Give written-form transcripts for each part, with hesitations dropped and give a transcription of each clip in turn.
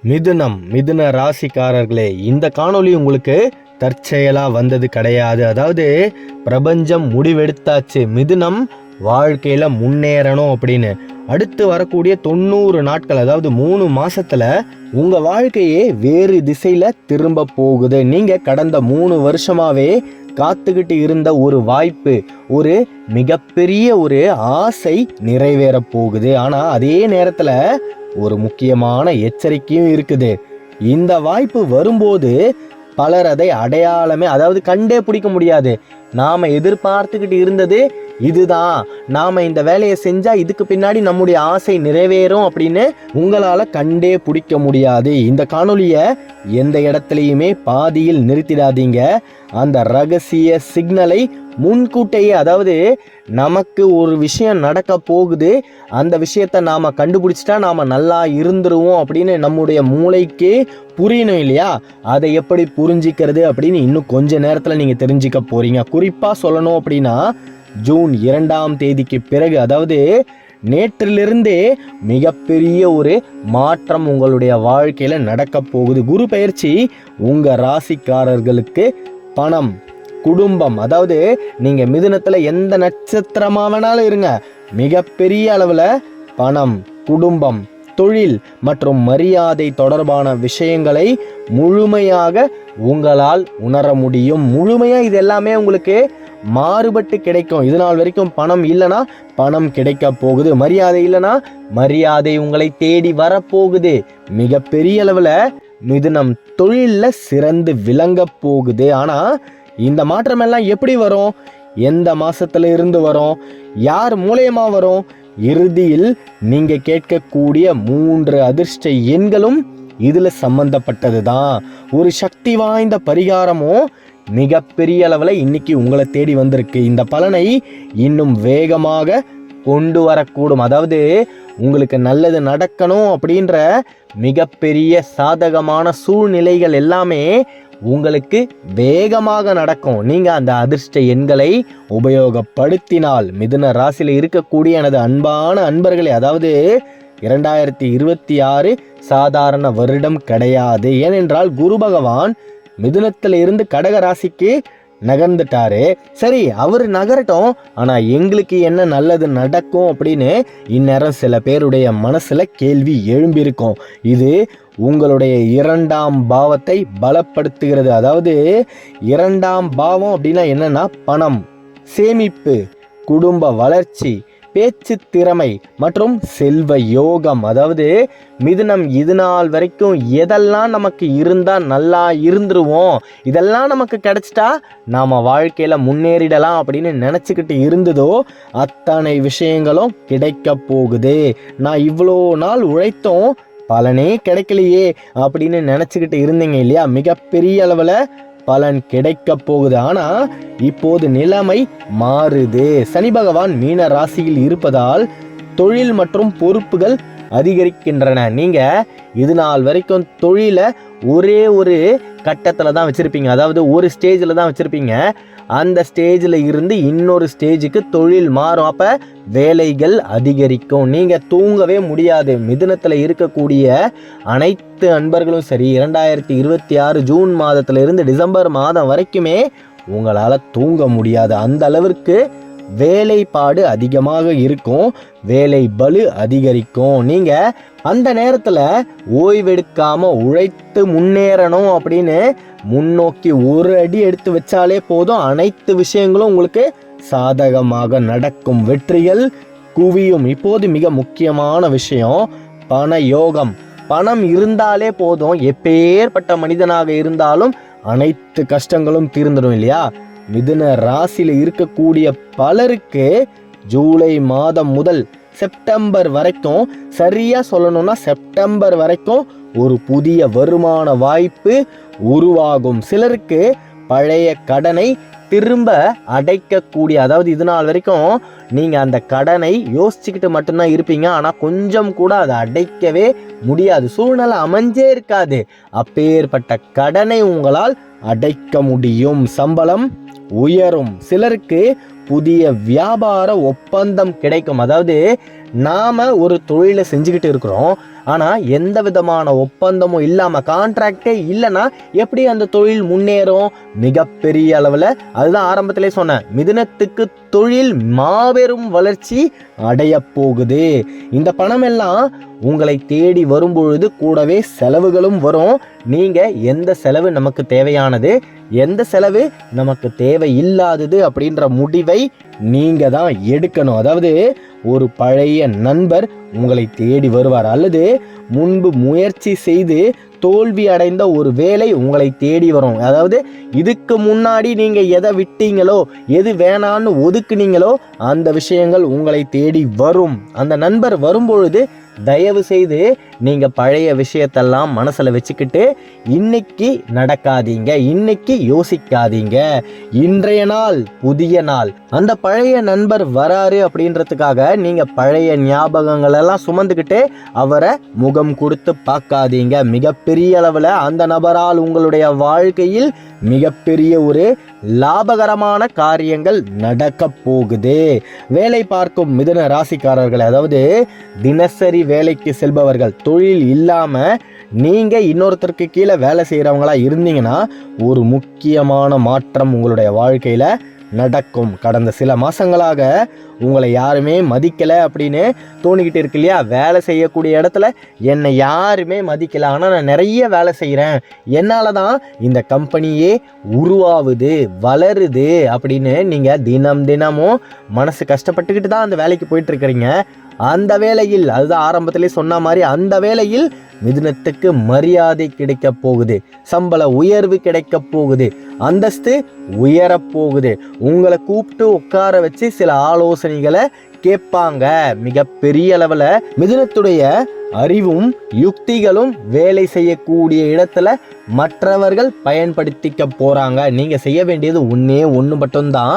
மிதுன ராசிக்காரர்களே, இந்த காணொளி உங்களுக்கு தற்செயலா வந்தது கிடையாது. அதாவது பிரபஞ்சம் முடிவெடுத்தாச்சு, மிதுனம் வாழ்க்கையில முன்னேறணும் அப்படின்னு. அடுத்து வரக்கூடிய 90 நாட்கள், அதாவது 3 மாசத்துல உங்க வாழ்க்கையே வேறு திசையில திரும்ப போகுது. நீங்க கடந்த 3 வருஷமாவே காத்துக்கிட்டு இருந்த ஒரு வாய்ப்பு, ஒரு மிகப்பெரிய ஒரு ஆசை நிறைவேற போகுது. ஆனா அதே நேரத்துல ஒரு முக்கியமான எச்சரிக்கையும் இருக்குது. இந்த வாய்ப்பு வரும்போது பலர் அதை அடையாளமே, அதாவது கண்டே பிடிக்க முடியாது. நாம எதிர்பார்த்துக்கிட்டு இருந்தது இதுதான், நாம இந்த வேலையை செஞ்சா இதுக்கு பின்னாடி நம்முடைய ஆசை நிறைவேறும் அப்படின்னு உங்களால கண்டே பிடிக்க முடியாது. இந்த காணொலியை எந்த இடத்துலையுமே பாதியில் நிறுத்திடாதீங்க. அந்த ரகசிய சிக்னலை முன்கூட்டையே, அதாவது நமக்கு ஒரு விஷயம் நடக்க போகுது, அந்த விஷயத்த நாம கண்டுபிடிச்சிட்டா நாம நல்லா இருந்துருவோம் அப்படின்னு நம்முடைய மூளைக்கு புரியணும் இல்லையா? அதை எப்படி புரிஞ்சிக்கிறது அப்படின்னு இன்னும் கொஞ்ச நேரத்துல நீங்க தெரிஞ்சுக்க போறீங்க. குறிப்பா சொல்லணும் அப்படின்னா, ஜூன் 2ஆம் தேதிக்கு பிறகு, அதாவது நேற்றிலிருந்தே மிகப்பெரிய ஒரு மாற்றம் உங்களுடைய வாழ்க்கையில நடக்க போகுது. குரு பெயர்ச்சி உங்க ராசிக்காரர்களுக்கு பணம், குடும்பம், அதாவது நீங்க மிதுனத்துல எந்த நட்சத்திரமா வேணாலும் இருங்க, மிகப்பெரிய அளவுல பணம், குடும்பம், தொழில் மற்றும் மரியாதை தொடர்பான விஷயங்களை முழுமையாக உங்களால் உணர முடியும். முழுமையா இது எல்லாமே உங்களுக்கு மாறுபட்டு கிடைக்கும். இது நாள் வரைக்கும் பணம் இல்லைன்னா பணம் கிடைக்க போகுது, மரியாதை இல்லைன்னா மரியாதை உங்களை தேடி வரப்போகுது. மிகப்பெரிய அளவுல மிதுனம் தொழில்ல சிறந்து விளங்க போகுது. ஆனா இந்த மாற்றம் எல்லாம் எப்படி வரும்? எந்த மாசத்துல இருந்து வரும்? யார் மூலியமா வரும்? இறுதியில் நீங்க கேட்கக்கூடிய 3 அதிர்ஷ்ட எண்களும் இதுல சம்பந்தப்பட்டது தான். ஒரு சக்தி வாய்ந்த பரிகாரமும் மிகப்பெரிய அளவுல இன்னைக்கு உங்களை தேடி வந்திருக்கு. இந்த பலனை இன்னும் வேகமாக கொண்டு வரக்கூடும். அதாவது உங்களுக்கு நல்லது நடக்கணும் அப்படின்ற மிகப்பெரிய சாதகமான சூழ்நிலைகள் எல்லாமே உங்களுக்கு வேகமாக நடக்கும். நீங்க அந்த அதிர்ஷ்ட எண்களை உபயோகப்படுத்தினால். மிதுன ராசியில் இருக்கக்கூடிய எனது அன்பான அன்பர்களே, அதாவது 2026 சாதாரண வருடம் கிடையாது. ஏனென்றால் குரு பகவான் மிதுனத்துல இருந்து கடக ராசிக்கு நகர்ந்துட்டாரு. சரி, அவர் நகரட்டும், ஆனா எங்களுக்கு என்ன நல்லது நடக்கும் அப்படின்னு இந்நேரம் சில பேருடைய மனசுல கேள்வி எழும்பியிருக்கும். இது உங்களுடைய 2ஆம் பாவத்தை பலப்படுத்துகிறது. அதாவது 2ஆம் பாவம் அப்படின்னா என்னன்னா, பணம், சேமிப்பு, குடும்ப வளர்ச்சி, பேச்சு திறமை மற்றும் செல்வ யோகம். அதாவது மிதுனம் இது நாள் வரைக்கும் எதெல்லாம் நமக்கு இருந்தா நல்லா இருந்துருவோம், இதெல்லாம் நமக்கு கிடைச்சிட்டா நாம வாழ்க்கையில முன்னேறிடலாம் அப்படின்னு நினைச்சுக்கிட்டு இருந்ததோ அத்தனை விஷயங்களும் கிடைக்க போகுது. நான் இவ்வளோ நாள் உழைத்தோம், பலனே கிடைக்கலையே அப்படின்னு நினைச்சுக்கிட்டு இருந்தீங்க இல்லையா? மிகப்பெரிய அளவுல பலன் கிடைக்க போகுது. ஆனா இப்போது நிலைமை மாறுது. சனி பகவான் மீன ராசியில் இருப்பதால் தொழில் மற்றும் பொறுப்புகள் அதிகரிக்கின்றன. நீங்க இது நாள் வரைக்கும் தொழிலை ஒரே ஒரு கட்டத்துல தான் வச்சிருப்பீங்க, அதாவது ஒரு ஸ்டேஜில் தான் வச்சிருப்பீங்க. அந்த ஸ்டேஜில் இருந்து இன்னொரு ஸ்டேஜுக்கு தொழில் மாறும். அப்ப வேலைகள் அதிகரிக்கும், நீங்க தூங்கவே முடியாது. மிதுனத்துல இருக்கக்கூடிய அனைத்து அன்பர்களும் சரி, 2026 ஜூன் மாதத்துல இருந்து டிசம்பர் மாதம் வரைக்குமே உங்களால தூங்க முடியாது. அந்த அளவிற்கு வேலைப்பாடு அதிகமாக இருக்கும், வேலை பளு அதிகரிக்கும். நீங்க அந்த நேரத்துல ஓய்வெடுக்காம உழைத்து முன்னேறணும் அப்படின்னு முன்னோக்கி ஒரு அடி எடுத்து வச்சாலே போதும், அனைத்து விஷயங்களும் உங்களுக்கு சாதகமாக நடக்கும், வெற்றிகள் குவியும். இப்போது மிக முக்கியமான விஷயம் பண யோகம். பணம் இருந்தாலே போதும், எப்பேற்பட்ட மனிதனாக இருந்தாலும் அனைத்து கஷ்டங்களும் தீர்ந்துடும் இல்லையா? மிதுன ராசியில இருக்கக்கூடிய பலருக்கு ஜூலை மாதம் முதல் செப்டம்பர் வரைக்கும், சரியா சொல்லணும்னா செப்டம்பர் வரைக்கும் ஒரு புதிய வருமான வாய்ப்பு உருவாகும். சிலருக்கு பழைய கடனை திரும்ப அடைக்கக்கூடிய, அதாவது இது நாள் வரைக்கும் நீங்க அந்த கடனை யோசிச்சுக்கிட்டு மட்டும்தான் இருப்பீங்க, ஆனா கொஞ்சம் கூட அதை அடைக்கவே முடியாது, சூழ்நிலை அமைஞ்சே இருக்காது. அப்பேற்பட்ட கடனை உங்களால் அடைக்க முடியும். சம்பளம் உயரும். சிலருக்கு புதிய வியாபார ஒப்பந்தம் கிடைக்கும். அதாவது நாம ஒரு தொழிலை செஞ்சுக்கிட்டு இருக்கிறோம், ஆனால் எந்த விதமான ஒப்பந்தமும் இல்லாமல் கான்ட்ராக்டே இல்லைன்னா எப்படி அந்த தொழில் முன்னேறும்? மிகப்பெரிய அளவில். அதுதான் ஆரம்பத்திலே சொன்னேன், மிதுனத்துக்கு தொழில் மாபெரும் வளர்ச்சி அடைய போகுது. இந்த பணம் எல்லாம் உங்களை தேடி வரும்பொழுது கூடவே செலவுகளும் வரும். நீங்கள் எந்த செலவு நமக்கு தேவையானது, எந்த செலவு நமக்கு தேவையில்லாதது அப்படின்ற முடிவை நீங்கள் தான் எடுக்கணும். அதாவது ஒரு பழைய நண்பர் உங்களை தேடி வருவார், அல்லது முன்பு முயற்சி செய்து தோல்வி அடைந்த ஒரு வேலை உங்களை தேடி வரும். அதாவது இதுக்கு முன்னாடி நீங்கள் எதை விட்டீங்களோ, எது வேணான்னு ஒதுக்குனீங்களோ அந்த விஷயங்கள் உங்களை தேடி வரும். அந்த நண்பர் வரும்பொழுது தயவு செய்து நீங்கள் பழைய விஷயத்தெல்லாம் மனசில் வச்சுக்கிட்டு இன்னைக்கு நடக்காதீங்க, இன்னைக்கு யோசிக்காதீங்க. இன்றைய நாள் புதிய நாள். அந்த பழைய நண்பர் வராரு அப்படின்றதுக்காக நீங்கள் பழைய ஞாபகங்கள் எல்லாம் சுமந்துக்கிட்டு அவரை முகம் கொடுத்து பார்க்காதீங்க. மிகப்பெரிய அளவில் அந்த நபரால் உங்களுடைய வாழ்க்கையில் மிகப்பெரிய ஒரு லாபகரமான காரியங்கள் நடக்க போகுது. வேலை பார்க்கும் மிதுன ராசிக்காரர்கள், அதாவது தினசரி வேலைக்கு செல்பவர்கள், தொழில் இல்லாம நீங்க இன்னொருத்தருக்கு கீழே வேலை செய்யறவங்களா இருந்தீங்கன்னா ஒரு முக்கியமான மாற்றம் உங்களுடைய வாழ்க்கையில நடக்கும். கடந்த சில மாசங்களாக உங்களை யாருமே மதிக்கலை அப்படின்னு தோணிக்கிட்டு இருக்கு இல்லையா? வேலை செய்யக்கூடிய இடத்துல என்னை யாருமே மதிக்கலை, ஆனால் நான் நிறைய வேலை செய்கிறேன், என்னால் தான் இந்த கம்பெனியே உருவாகுது, வளருது அப்படின்னு நீங்கள் தினமும் மனசு கஷ்டப்பட்டுக்கிட்டு தான் அந்த வேலைக்கு போயிட்டுருக்கிறீங்க. அந்த வேளையில், அதுதான் ஆரம்பத்திலே சொன்ன மாதிரி, அந்த வேளையில் மிதுனத்துக்கு மரியாதை கிடைக்க போகுது, சம்பள உயர்வு கிடைக்க போகுது, அந்தஸ்து உயரப்போகுது. உங்களை கூப்பிட்டு உட்கார வச்சு சில ஆலோசனைகளை கேட்பாங்க. மிகப்பெரிய அளவில் மிதுனத்துடைய அறிவும் யுக்திகளும் வேலை செய்யக்கூடிய இடத்துல மற்றவர்கள் பயன்படுத்திக்க போகிறாங்க. நீங்கள் செய்ய வேண்டியது ஒன்று மட்டும்தான்,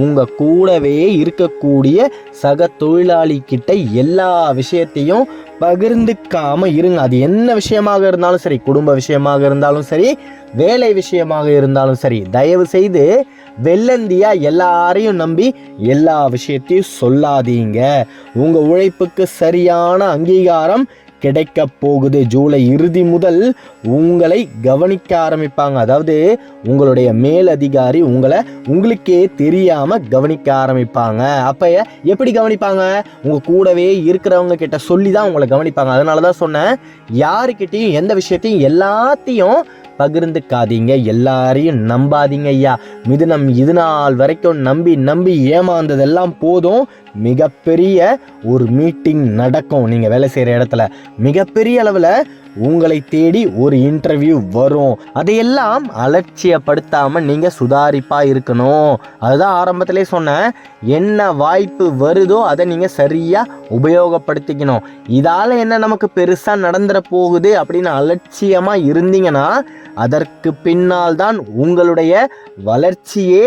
உங்கள் கூடவே இருக்கக்கூடிய சக தொழிலாளி கிட்ட எல்லா விஷயத்தையும் பகிர்ந்துக்காம இருங்க. அது என்ன விஷயமாக இருந்தாலும் சரி, குடும்ப விஷயமாக இருந்தாலும் சரி, வேலை விஷயமாக இருந்தாலும் சரி, தயவு செய்து வெள்ளந்தியா எல்லாரையும் நம்பி எல்லா விஷயத்தையும் சொல்லாதீங்க. உங்க உழைப்புக்கு சரியான அங்கீகாரம் கிடைக்க போகுது. ஜூலை இறுதி முதல் உங்களை கவனிக்க ஆரம்பிப்பாங்க. அதாவது உங்களுடைய மேலதிகாரி உங்களுக்கே தெரியாம கவனிக்க ஆரம்பிப்பாங்க. அப்ப எப்படி கவனிப்பாங்க? உங்க கூடவே இருக்கிறவங்க கிட்ட சொல்லி தான் உங்களை கவனிப்பாங்க. அதனாலதான் சொன்னேன், யாருக்கிட்டையும் எந்த விஷயத்தையும் எல்லாத்தையும் பகிர்ந்துக்காதீங்க, எல்லாரையும் நம்பாதீங்க ஐயா. மிதுனம் இது நாள் வரைக்கும் நம்பி ஏமாந்ததெல்லாம் போதும். மிகப்பெரிய ஒரு மீட்டிங் நடக்கும். நீங்கள் வேலை செய்கிற இடத்துல மிகப்பெரிய அளவில் உங்களை தேடி ஒரு இன்டர்வியூ வரும். அதையெல்லாம் அலட்சியப்படுத்தாமல் நீங்கள் சுதாரிப்பாக இருக்கணும். அதுதான் ஆரம்பத்திலே சொன்னேன், என்ன வாய்ப்பு வருதோ அதை நீங்கள் சரியாக உபயோகப்படுத்திக்கணும். இதால் என்ன நமக்கு பெருசாக நடந்துட போகுது அப்படின்னு அலட்சியமாக இருந்தீங்கன்னா அதற்கு பின்னால் தான் உங்களுடைய வளர்ச்சியே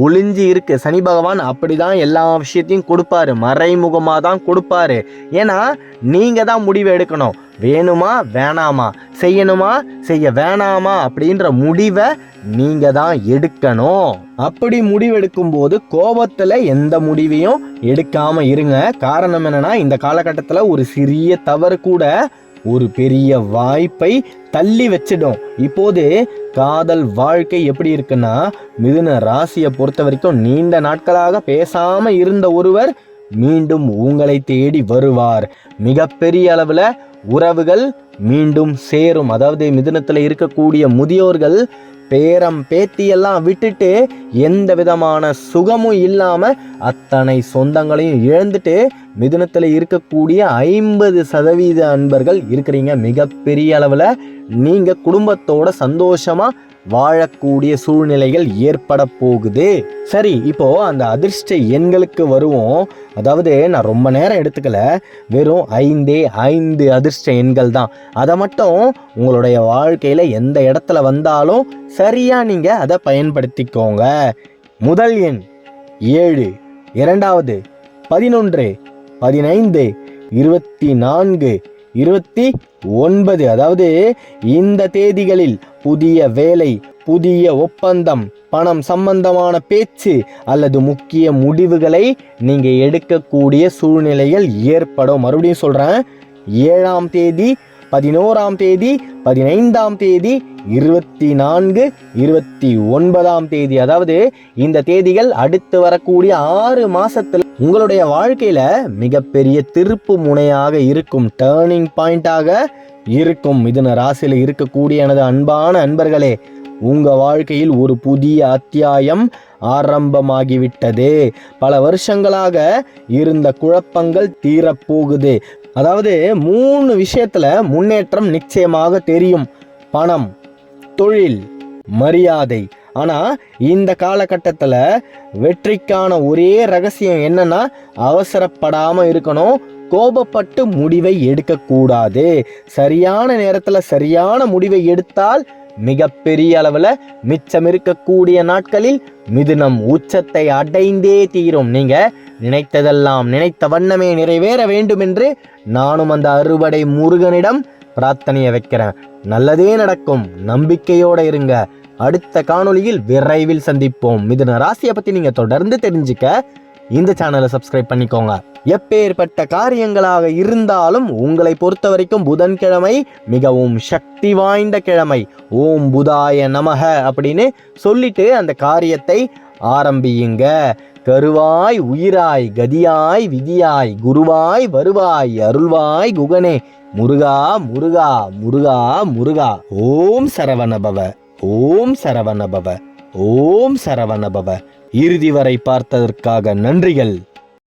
ஒளிஞ்சு இருக்கு. சனி பகவான் அப்படிதான் எல்லா விஷயத்தையும் கொடுப்பாரு, மறைமுகமாக தான் கொடுப்பாரு. ஏன்னா நீங்கள் தான் முடிவு எடுக்கணும். வேணுமா வேணாமா, செய்யணுமா செய்ய வேணாமா அப்படின்ற முடிவை நீங்க தான் எடுக்கணும். அப்படி முடிவெடுக்கும் போது கோபத்துல எந்த முடிவையும் எடுக்காம இருங்க. காரணம் என்னன்னா, இந்த காலகட்டத்தில் ஒரு சிறிய தவறு கூட ஒரு பெரிய வாய்ப்பை தள்ளி வச்சிடும். இப்போது காதல் வாழ்க்கை எப்படி இருக்குன்னா, மிதுன ராசியை பொறுத்த வரைக்கும் நீண்ட நாட்களாக பேசாம இருந்த ஒருவர் மீண்டும் உங்களை தேடி வருவார். மிகப்பெரிய அளவுல உறவுகள் மீண்டும் சேரும். அதாவது மிதுனத்துல இருக்கக்கூடிய முதியோர்கள் பேரம் பேத்தியெல்லாம் விட்டுட்டு எந்த விதமான சுகமும் இல்லாம அத்தனை சொந்தங்களையும் இழந்துட்டு மிதுனத்துல இருக்கக்கூடிய 50% அன்பர்கள் இருக்கிறீங்க. மிகப்பெரிய அளவுல நீங்க குடும்பத்தோட சந்தோஷமா வாழக்கூடிய சூழ்நிலைகள் ஏற்பட போகுது. சரி, இப்போ அந்த அதிர்ஷ்ட எண்களுக்கு வருவோம். அதாவது நான் ரொம்ப நேரம் எடுத்துக்கல, வெறும் 5 அதிர்ஷ்ட எண்கள் தான். அதை மட்டும் உங்களுடைய வாழ்க்கையில எந்த இடத்துல வந்தாலும் சரியா நீங்க அதை பயன்படுத்திக்கோங்க. முதல் எண் 7, இரண்டாவது 11, 15, 24, 29. அதாவது இந்த தேதிகளில் புதிய வேலை, புதிய ஒப்பந்தம், பணம் சம்பந்தமான பேச்சு அல்லது முக்கிய முடிவுகளை நீங்க எடுக்கக்கூடிய சூழ்நிலைகள் ஏற்படும். மறுபடியும் சொல்றேன், 7ஆம் தேதி, 11ஆம் தேதி, 15ஆம் தேதி, 24, 29ஆம் தேதி. அதாவது இந்த தேதிகள் அடுத்து வரக்கூடிய 6 மாசத்துல உங்களுடைய வாழ்க்கையில மிகப்பெரிய திருப்பு முனையாக இருக்கும், டேர்னிங் பாயிண்டாக இருக்கும். மிதுன ராசியில இருக்கக்கூடிய எனது அன்பான அன்பர்களே, உங்க வாழ்க்கையில் ஒரு புதிய அத்தியாயம் ஆரம்பமாகிவிட்டது. பல வருஷங்களாக இருந்த குழப்பங்கள் தீரப்போகுது. அதாவது 3 விஷயத்துல முன்னேற்றம் நிச்சயமாக தெரியும்: பணம், தொழில், மரியாதை. ஆனா இந்த காலகட்டத்துல வெற்றிக்கான ஒரே ரகசியம் என்னன்னா, அவசரப்படாம இருக்கணும், கோபப்பட்டு முடிவை எடுக்கக்கூடாது. சரியான நேரத்துல சரியான முடிவை எடுத்தால் மிகப்பெரிய அளவுல மிச்சம் இருக்கக்கூடிய நாட்களில் மிதுனம் உச்சத்தை அடைந்தே தீரும். நீங்க நினைத்ததெல்லாம் நினைத்த வண்ணமே நிறைவேற வேண்டும் என்று நானும் அந்த அறுவடை முருகனிடம் பிரார்த்தனையை வைக்கிறேன். நல்லதே நடக்கும், நம்பிக்கையோட இருங்க. அடுத்த காணொளியில் விரைவில் சந்திப்போம். மிதுன ராசியை பத்தி நீங்க தொடர்ந்து தெரிஞ்சுக்க இந்த சேனலை சப்ஸ்கிரைப் பண்ணிக்கோங்க. எப்பேற்பட்ட காரியங்களாக இருந்தாலும் உங்களை பொறுத்த வரைக்கும் புதன்கிழமை மிகவும் சக்தி வாய்ந்த கிழமை. ஓம் புதாய நமக அப்படின்னு சொல்லிட்டு அந்த காரியத்தை ஆரம்பியுங்க. கருவாய் உயிராய் கதியாய் விதியாய் குருவாய் வருவாய் அருள்வாய் குகனே முருகா முருகா முருகா முருகா. ஓம் சரவணபவ, ஓம் சரவணபவ, ஓம் சரவணபவ. இறுதி வரை பார்த்ததற்காக நன்றிகள்.